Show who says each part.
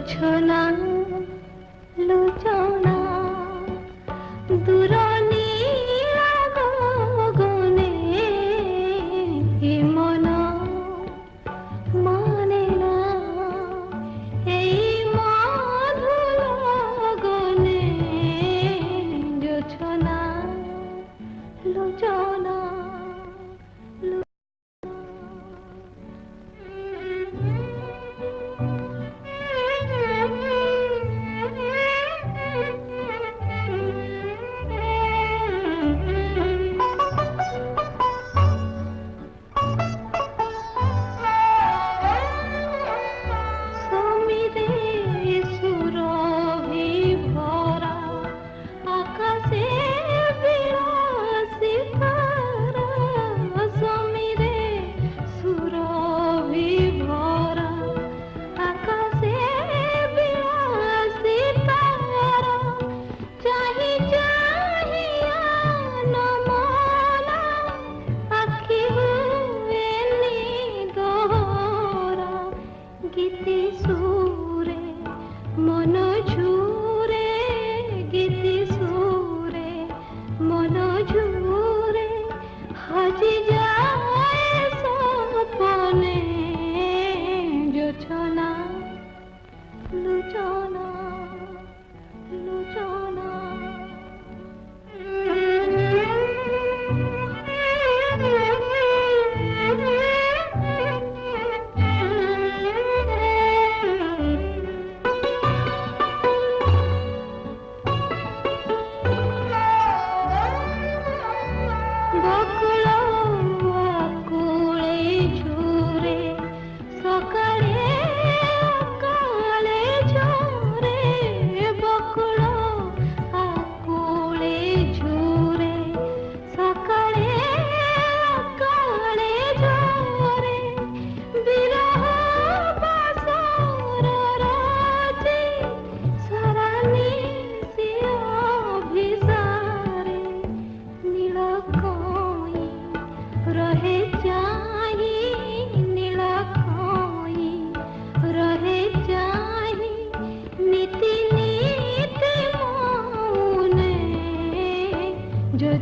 Speaker 1: জোছনা লোচনা দূরনী গগনে এ মন মানে না এই মধুর গগনে জোছনা লোচনা গীতি সুরে মন ঝুরে গীতি সুরে মন ঝুরে হাজি যায় সপনে জোছনা লোচনা লোচনা रहे चाही नीला खोई रहे चाही नीति नीति मौने जो